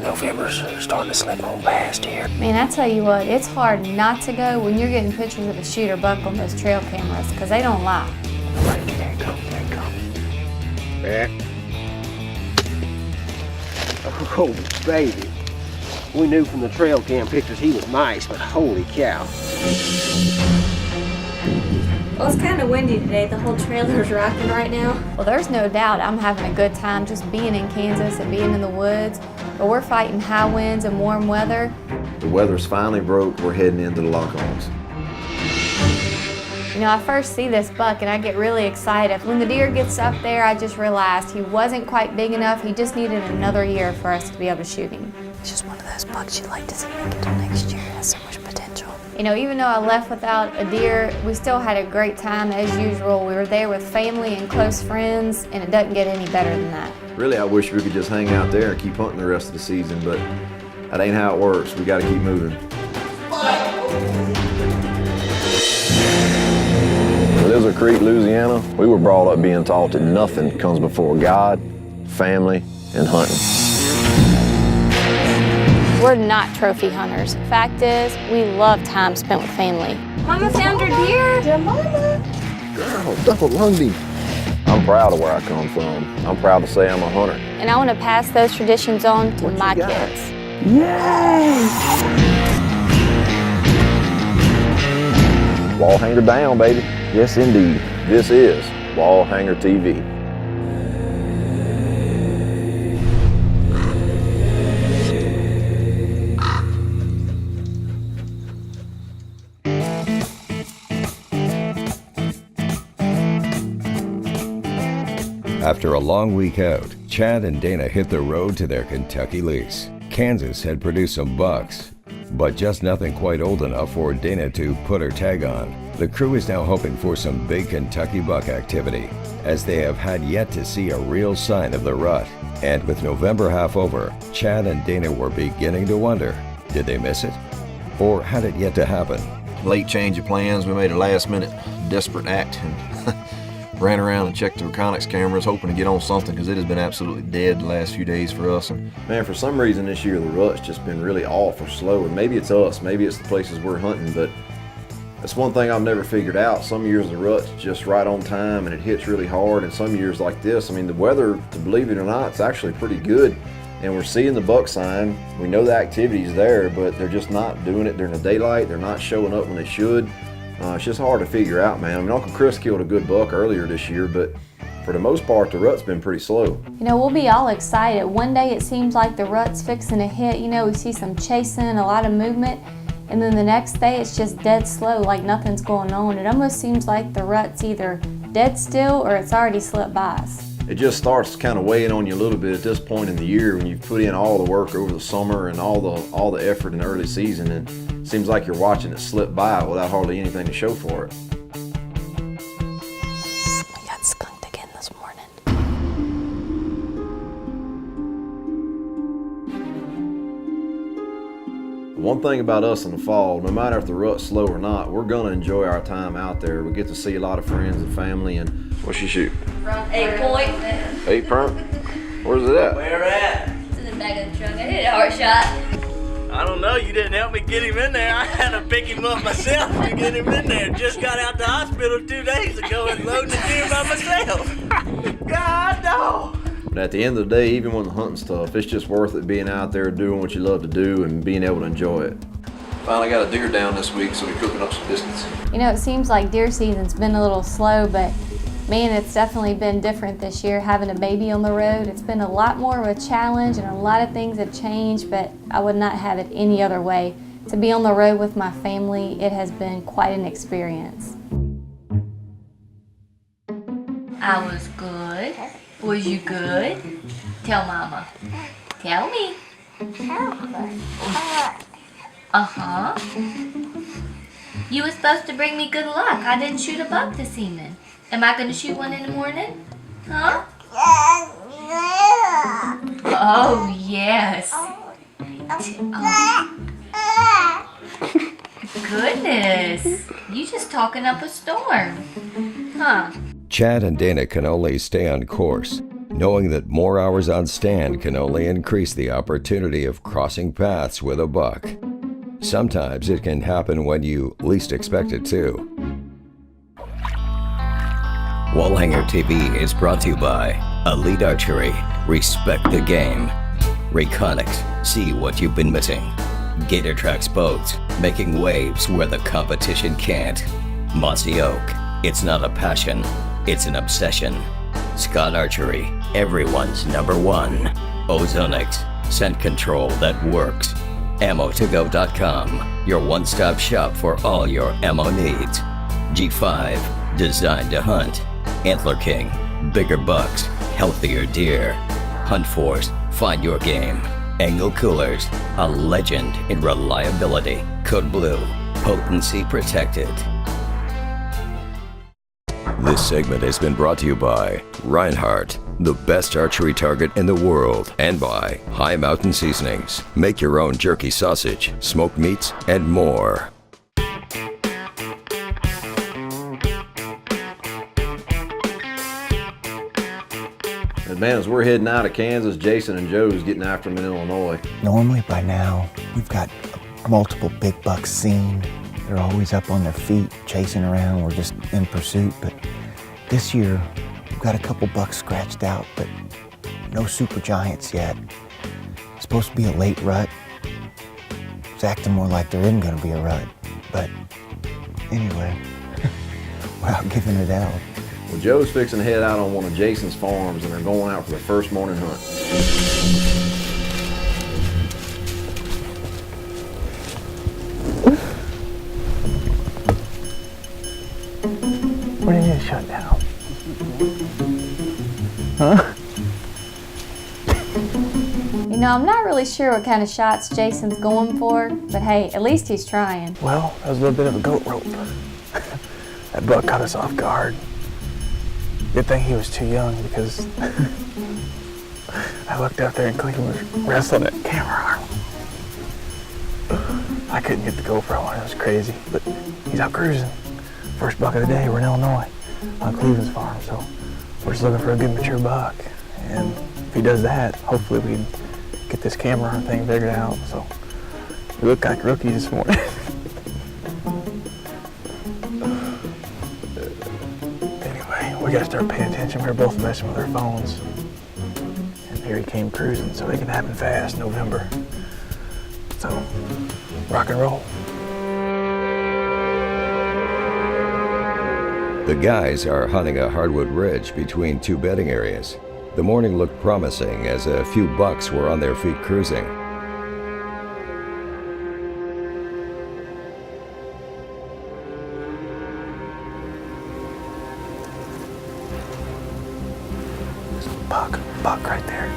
November's starting to slip on past here. Man, I tell you what, it's hard not to go when you're getting pictures of a shooter buck on those trail cameras, because they don't lie. Right, there it comes, there it comes. Back. Oh, baby. We knew from the trail cam pictures he was nice, but holy cow. Well, it's kind of windy today. The whole trailer's rocking right now. Well, there's no doubt I'm having a good time just being in Kansas and being in the woods, but we're fighting high winds and warm weather. The weather's finally broke. We're heading into the lock-ons. You know, I first see this buck and I get really excited. When the deer gets up there, I just realized he wasn't quite big enough. He just needed another year for us to be able to shoot him. It's just one of those bucks you'd like to see make it till next year. It has so much potential. You know, even though I left without a deer, we still had a great time as usual. We were there with family and close friends, and it doesn't get any better than that. Really, I wish we could just hang out there and keep hunting the rest of the season, but that ain't how it works. We gotta keep moving. Lizard Creek, Louisiana, we were brought up being taught that nothing comes before God, family, and hunting. We're not trophy hunters. Fact is, we love time spent with family. Mama found her deer. Your mama. Girl, double lunged him. I'm proud of where I come from. I'm proud to say I'm a hunter. And I want to pass those traditions on to my kids. Yay! Wallhanger down, baby. Yes, indeed. This is WallhangerTV. After a long week out, Chad and Dana hit the road to their Kentucky lease. Kansas had produced some bucks, but just nothing quite old enough for Dana to put her tag on. The crew is now hoping for some big Kentucky buck activity, as they have had yet to see a real sign of the rut. And with November half over, Chad and Dana were beginning to wonder, did they miss it? Or had it yet to happen? Late change of plans, we made a last-minute desperate act and ran around and checked the reconnaissance cameras, hoping to get on something because it has been absolutely dead the last few days for us. And man, for some reason this year the rut's just been really off or slow, and maybe it's us, maybe it's the places we're hunting, but that's one thing I've never figured out. Some years the rut's just right on time and it hits really hard, and some years like this, I mean, the weather, to believe it or not, it's actually pretty good, and we're seeing the buck sign. We know the activity's there, but they're just not doing it during the daylight. They're not showing up when they should. It's just hard to figure out, man. I mean, Uncle Chris killed a good buck earlier this year, but for the most part, the rut's been pretty slow. You know, we'll be all excited. One day it seems like the rut's fixing to hit. You know, we see some chasing, a lot of movement, and then the next day it's just dead slow, like nothing's going on. It almost seems like the rut's either dead still or it's already slipped by us. It just starts kind of weighing on you a little bit at this point in the year when you've put in all the work over the summer and all the effort in the early season, and it seems like you're watching it slip by without hardly anything to show for it. We got skunked again this morning. One thing about us in the fall, no matter if the rut's slow or not, we're gonna enjoy our time out there. We get to see a lot of friends and family. And what's she shoot? Front 8-point. 8 front? Where's it at? Where at? It's in the back of the truck. I hit a hard shot. I don't know. You didn't help me get him in there. I had to pick him up myself to get him in there. Just got out the hospital 2 days ago and loading the deer by myself. God, no. But at the end of the day, even when the hunting's tough, it's just worth it being out there doing what you love to do and being able to enjoy it. Finally got a deer down this week, so we're cooking up some distance. You know, it seems like deer season's been a little slow, but man, it's definitely been different this year having a baby on the road. It's been a lot more of a challenge and a lot of things have changed, but I would not have it any other way. To be on the road with my family, it has been quite an experience. I was good. Was you good? Tell Mama. Tell me. Uh-huh. You were supposed to bring me good luck. I didn't shoot a buck this evening. Am I going to shoot one in the morning? Huh? Oh, yes. Oh. this? You just talking up a storm. Huh. Chad and Dana can only stay on course, knowing that more hours on stand can only increase the opportunity of crossing paths with a buck. Sometimes it can happen when you least expect it to. WallhangerTV is brought to you by Elite Archery, Respect the Game. Reconics, see what you've been missing. Gator Tracks Boats, making waves where the competition can't. Mossy Oak, it's not a passion, it's an obsession. Scott Archery, everyone's #1. Ozonics, scent control that works. Ammo2go.com, your one-stop shop for all your ammo needs. G5, designed to hunt. Antler King, bigger bucks, healthier deer. Hunt Force, find your game. Angle Coolers, a legend in reliability. Code Blue, potency protected. This segment has been brought to you by Reinhardt, the best archery target in the world, and by High Mountain Seasonings. Make your own jerky sausage, smoked meats, and more. And man, as we're heading out of Kansas, Jason and Joe's getting after them in Illinois. Normally by now, we've got multiple big bucks seen. They're always up on their feet, chasing around. We're just in pursuit. But this year, we've got a couple bucks scratched out, but no super giants yet. It's supposed to be a late rut. It's acting more like there isn't gonna be a rut. But anyway, we're out giving it out. Well, Joe's fixing to head out on one of Jason's farms, and they're going out for the first morning hunt. What do you need to shut down? Huh? You know, I'm not really sure what kind of shots Jason's going for, but hey, at least he's trying. Well, that was a little bit of a goat rope. That buck caught us off guard. Good thing he was too young, because I looked out there and Cleveland was wrestling that camera arm. I couldn't get the GoPro on, it was crazy, but he's out cruising. First buck of the day, we're in Illinois on Cleveland's farm, so we're just looking for a good mature buck. And if he does that, hopefully we can get this camera arm thing figured out. So we look like rookies this morning. We gotta start paying attention. We were both messing with our phones. And here he came cruising, so it can happen fast, November. So, rock and roll. The guys are hunting a hardwood ridge between two bedding areas. The morning looked promising as a few bucks were on their feet cruising. Buck right there.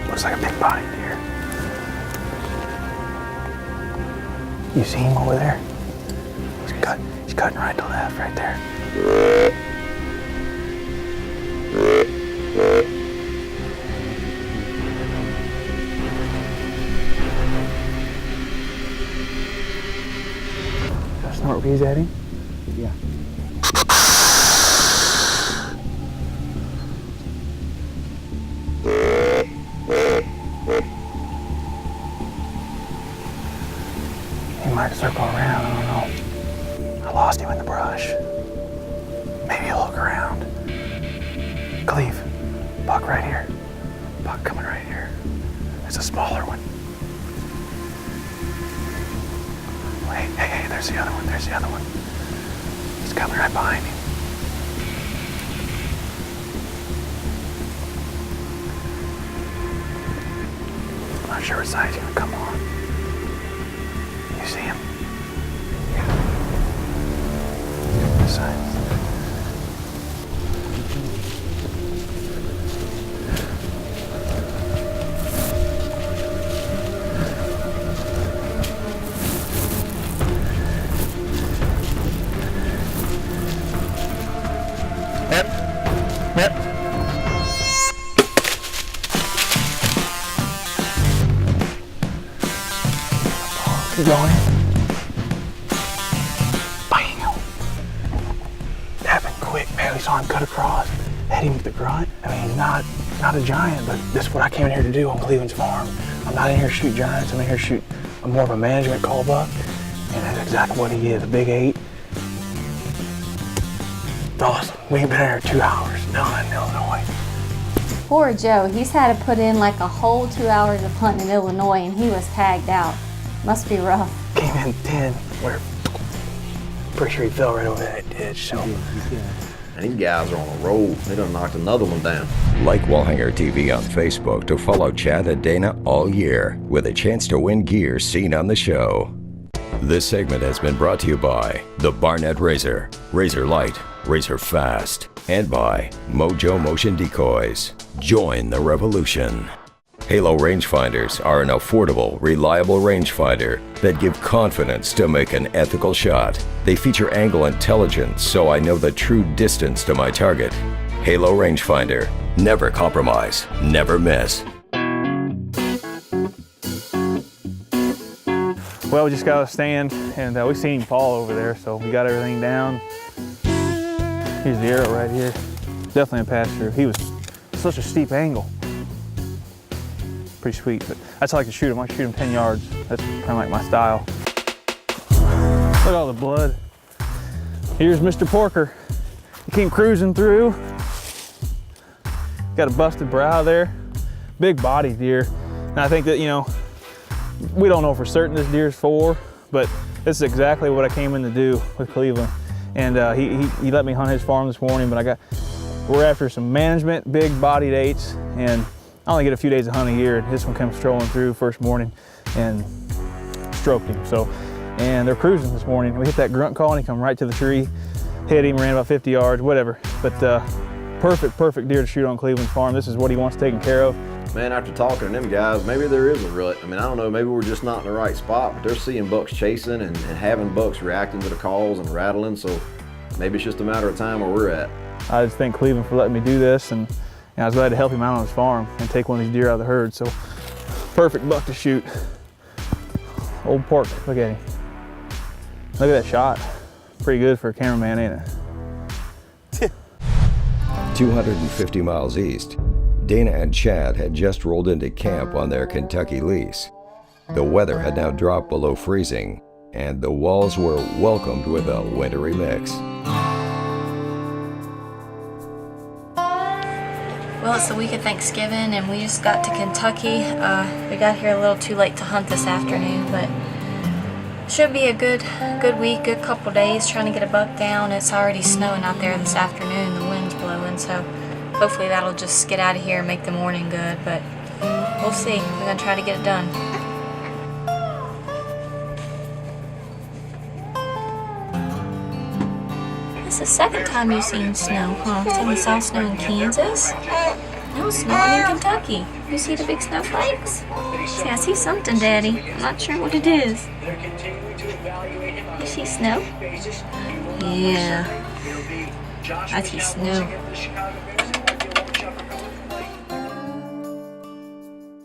Looks like a big body deer. You see him over there? He's cutting right to left right there. Got a snort wheeze at him? Yeah. He might circle around, I don't know. I lost him in the brush. Maybe he'll look around. Cleve, buck right here. Buck coming right here. It's a smaller one. Hey, there's the other one, there's the other one. He's coming right behind him. I'm not sure what side he's gonna come on. You see him? Yeah. This side. Yep. Keep going. saw him cut across, hit him with the grunt. I mean, he's not a giant, but this is what I came in here to do on Cleveland's farm. I'm not in here to shoot giants. I'm in here to shoot more of a management call buck, and that's exactly what he is, a big 8. It's awesome. We ain't been in here 2 hours. Done in Illinois. Poor Joe, he's had to put in like a whole 2 hours of hunting in Illinois, and he was tagged out. Must be rough. Came in 10, where pretty sure he fell right over that ditch, so. And these guys are on a roll. They done knocked another one down. Like Wallhanger TV on Facebook to follow Chad and Dana all year with a chance to win gear seen on the show. This segment has been brought to you by the Barnett Razor, Razor Light, Razor Fast, and by Mojo Motion Decoys. Join the revolution. Halo rangefinders are an affordable, reliable rangefinder that give confidence to make an ethical shot. They feature angle intelligence, so I know the true distance to my target. Halo rangefinder. Never compromise, never miss. Well, we just got a stand, and we seen him fall over there, so we got everything down. Here's the arrow right here. Definitely a pass-through. He was such a steep angle. Pretty sweet, but that's how I like to shoot him. I shoot him 10 yards. That's kind of like my style. Look at all the blood. Here's Mr. Porker. He came cruising through. Got a busted brow there. Big body deer. And I think that, you know, we don't know for certain this deer's 4, but this is exactly what I came in to do with Cleveland. And he let me hunt his farm this morning, but we're after some management, big bodied 8s, and I only get a few days of hunting a year, and this one comes strolling through first morning and stroked him. And they're cruising this morning. We hit that grunt call and he come right to the tree, hit him, ran about 50 yards, whatever. But perfect deer to shoot on Cleveland's farm. This is what he wants taken care of. Man, after talking to them guys, maybe there is a rut. I mean, I don't know, maybe we're just not in the right spot, but they're seeing bucks chasing and having bucks reacting to the calls and rattling, so maybe it's just a matter of time where we're at. I just thank Cleveland for letting me do this, and I was glad to help him out on his farm and take one of these deer out of the herd. So perfect buck to shoot. Old Pork, look at him. Look at that shot. Pretty good for a cameraman, ain't it? 250 miles east, Dana and Chad had just rolled into camp on their Kentucky lease. The weather had now dropped below freezing, and the walls were welcomed with a wintry mix. Well, it's the week of Thanksgiving, and we just got to Kentucky. We got here a little too late to hunt this afternoon, but should be a good week, good couple days trying to get a buck down. It's already snowing out there this afternoon, the wind's blowing, so hopefully that'll just get out of here and make the morning good, but we'll see. We're gonna try to get it done. It's the second time you've seen snow, huh? So we saw snow in Kansas. No snowing in Kentucky. You see the big snowflakes? See, I see something, Daddy. I'm not sure what it is. You see snow? Yeah. I see snow.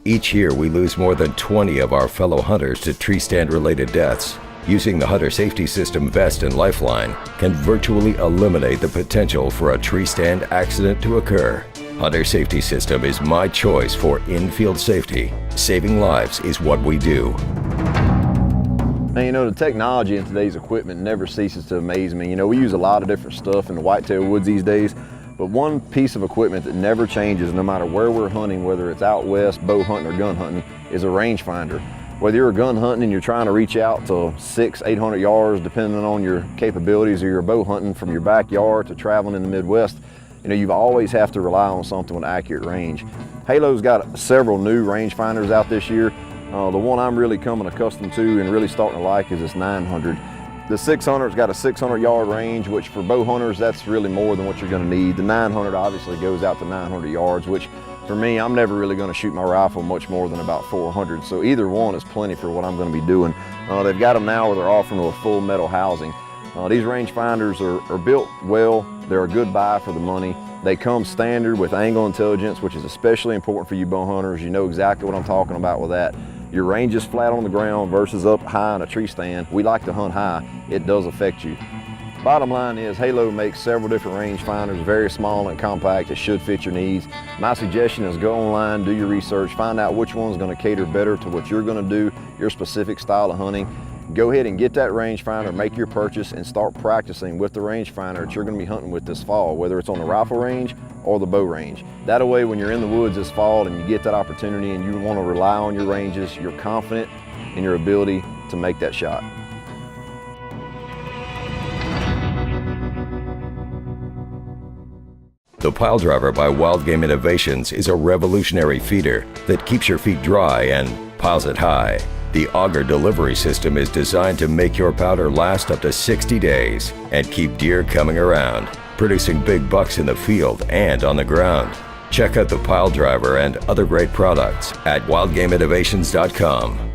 Each year, we lose more than 20 of our fellow hunters to tree stand-related deaths. Using the Hunter Safety System Vest and Lifeline can virtually eliminate the potential for a tree stand accident to occur. Hunter Safety System is my choice for in-field safety. Saving lives is what we do. And you know, the technology in today's equipment never ceases to amaze me. You know, we use a lot of different stuff in the whitetail woods these days, but one piece of equipment that never changes no matter where we're hunting, whether it's out west, bow hunting or gun hunting, is a rangefinder. Whether you're gun hunting and you're trying to reach out to 600-800 yards, depending on your capabilities, or you're bow hunting from your backyard to traveling in the Midwest, you know, you always have to rely on something with accurate range. Halo's got several new rangefinders out this year. The one I'm really coming accustomed to and really starting to like is this 900. The 600's got a 600-yard range, which for bow hunters, that's really more than what you're gonna need. The 900 obviously goes out to 900 yards, which for me, I'm never really gonna shoot my rifle much more than about 400. So either one is plenty for what I'm gonna be doing. They've got them now where they're offering a full metal housing. These rangefinders are built well. They're a good buy for the money. They come standard with angle intelligence, which is especially important for you bow hunters. You know exactly what I'm talking about with that. Your range is flat on the ground versus up high in a tree stand. We like to hunt high. It does affect you. Bottom line is Halo makes several different rangefinders, very small and compact. It should fit your needs. My suggestion is go online, do your research, find out which one's going to cater better to what you're going to do, your specific style of hunting. Go ahead and get that rangefinder, make your purchase, and start practicing with the rangefinder that you're going to be hunting with this fall, whether it's on the rifle range or the bow range. That way, when you're in the woods this fall and you get that opportunity and you want to rely on your ranges, you're confident in your ability to make that shot. The Pile Driver by Wild Game Innovations is a revolutionary feeder that keeps your feet dry and piles it high. The auger delivery system is designed to make your powder last up to 60 days and keep deer coming around, producing big bucks in the field and on the ground. Check out the Pile Driver and other great products at wildgameinnovations.com.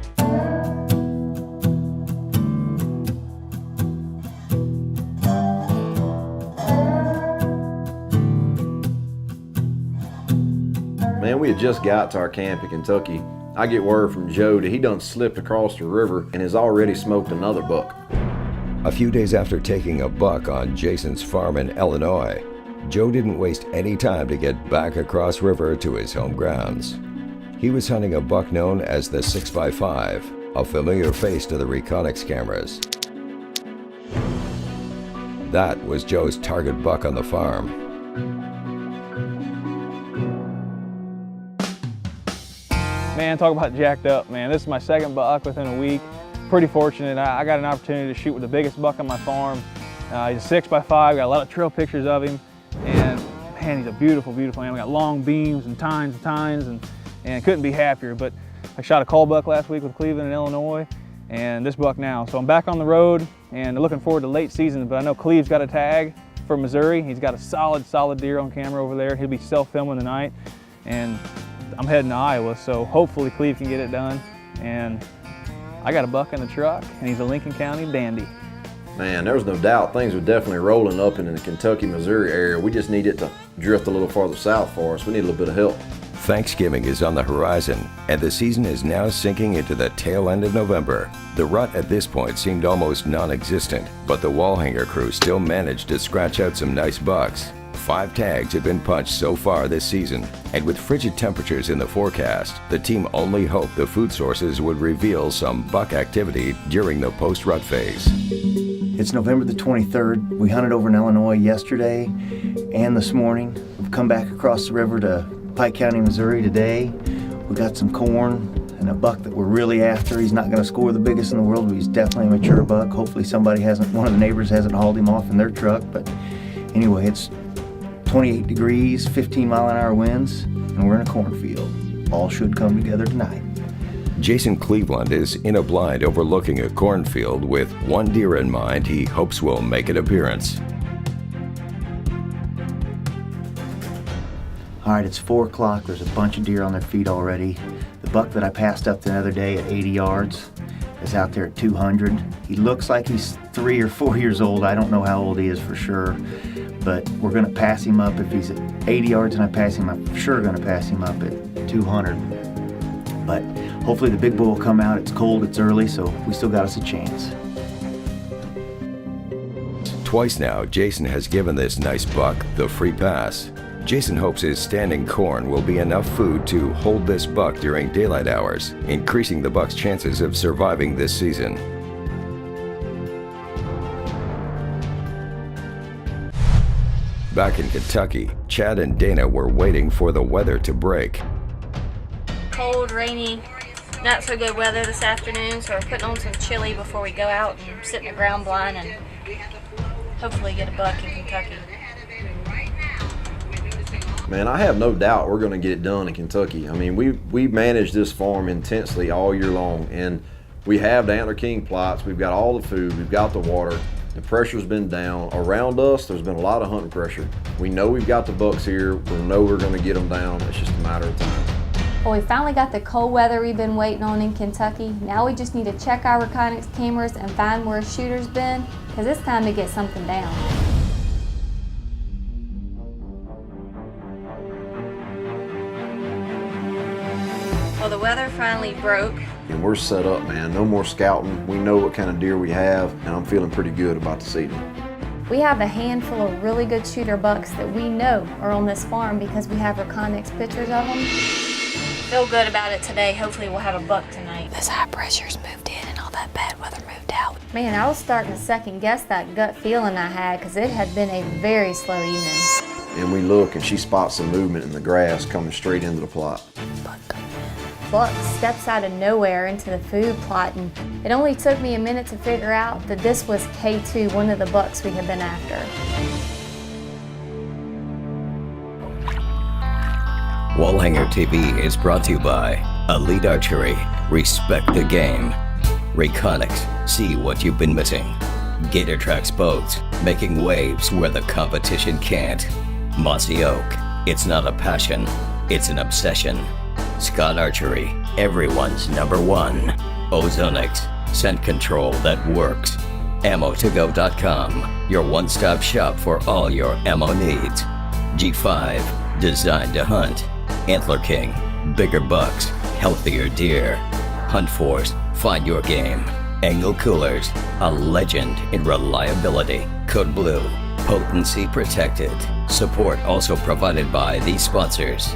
Man, we had just got to our camp in Kentucky. I get word from Joe that he done slipped across the river and has already smoked another buck. A few days after taking a buck on Jason's farm in Illinois, Joe didn't waste any time to get back across river to his home grounds. He was hunting a buck known as the 6x5, a familiar face to the Reconyx cameras. That was Joe's target buck on the farm. Man, talk about jacked up, man. This is my second buck within a week. Pretty fortunate. I got an opportunity to shoot with the biggest buck on my farm. He's a 6x5, got a lot of trail pictures of him. And man, he's a beautiful, beautiful animal. Got long beams and tines, and couldn't be happier. But I shot a call buck last week with Cleveland in Illinois, and this buck now. So I'm back on the road and looking forward to late season, but I know Cleve's got a tag for Missouri. He's got a solid deer on camera over there. He'll be self-filming tonight. And I'm heading to Iowa, so hopefully Cleve can get it done. And I got a buck in the truck, and he's a Lincoln County dandy. Man, there's no doubt things are definitely rolling up in the Kentucky, Missouri area. We just need it to drift a little farther south for us. We need a little bit of help. Thanksgiving is on the horizon, and the season is now sinking into the tail end of November. The rut at this point seemed almost non-existent, but the Wallhanger crew still managed to scratch out some nice bucks. 5 tags have been punched so far this season, and with frigid temperatures in the forecast, the team only hoped the food sources would reveal some buck activity during the post-rut phase. It's November the 23rd. We hunted over in Illinois yesterday and this morning. We've come back across the river to Pike County, Missouri today. We got some corn and a buck that we're really after. He's not going to score the biggest in the world, but he's definitely a mature buck. Hopefully one of the neighbors hasn't hauled him off in their truck. But anyway, it's 28 degrees, 15-mile-an-hour winds, and we're in a cornfield. All should come together tonight. Jason Cleveland is in a blind overlooking a cornfield with one deer in mind he hopes will make an appearance. All right, it's 4 o'clock. There's a bunch of deer on their feet already. The buck that I passed up the other day at 80 yards is out there at 200. He looks like he's 3 or 4 years old. I don't know how old he is for sure, but we're gonna pass him up. If he's at 80 yards and I pass him, I'm sure gonna pass him up at 200. But hopefully the big bull will come out. It's cold, it's early, so we still got us a chance. Twice now, Jason has given this nice buck the free pass. Jason hopes his standing corn will be enough food to hold this buck during daylight hours, increasing the buck's chances of surviving this season. Back in Kentucky, Chad and Dana were waiting for the weather to break. Cold, rainy, not so good weather this afternoon, so we're putting on some chili before we go out and sit in the ground blind and hopefully get a buck in Kentucky. Man, I have no doubt we're going to get it done in Kentucky. I mean, we manage this farm intensely all year long, and we have the Antler King plots. We've got all the food. We've got the water. The pressure's been down. Around us, there's been a lot of hunting pressure. We know we've got the bucks here. We know we're going to get them down. It's just a matter of time. Well, we finally got the cold weather we've been waiting on in Kentucky. Now we just need to check our Reconyx cameras and find where a shooter's been, because it's time to get something down. Well, the weather finally broke. And we're set up, man. No more scouting. We know what kind of deer we have, and I'm feeling pretty good about the season. We have a handful of really good shooter bucks that we know are on this farm because we have Reconyx pictures of them. Feel good about it today. Hopefully we'll have a buck tonight. This high pressure's moved in and all that bad weather moved out. Man, I was starting to second guess that gut feeling I had because it had been a very slow evening. And we look and she spots some movement in the grass coming straight into the plot. Buck steps out of nowhere into the food plot, and it only took me a minute to figure out that this was K2, one of the bucks we had been after. WallhangerTV is brought to you by Elite Archery, Respect the Game, Reconyx, see what you've been missing, Gator Tracks Boats, making waves where the competition can't, Mossy Oak, it's not a passion, it's an obsession, Scott Archery, everyone's #1, Ozonix, scent control that works, AmmoToGo.com, your one-stop shop for all your ammo needs, G5, designed to hunt, Antler King, bigger bucks, healthier deer, Hunt Force, find your game, Angle Coolers, a legend in reliability, Code Blue, potency protected. Support also provided by these sponsors.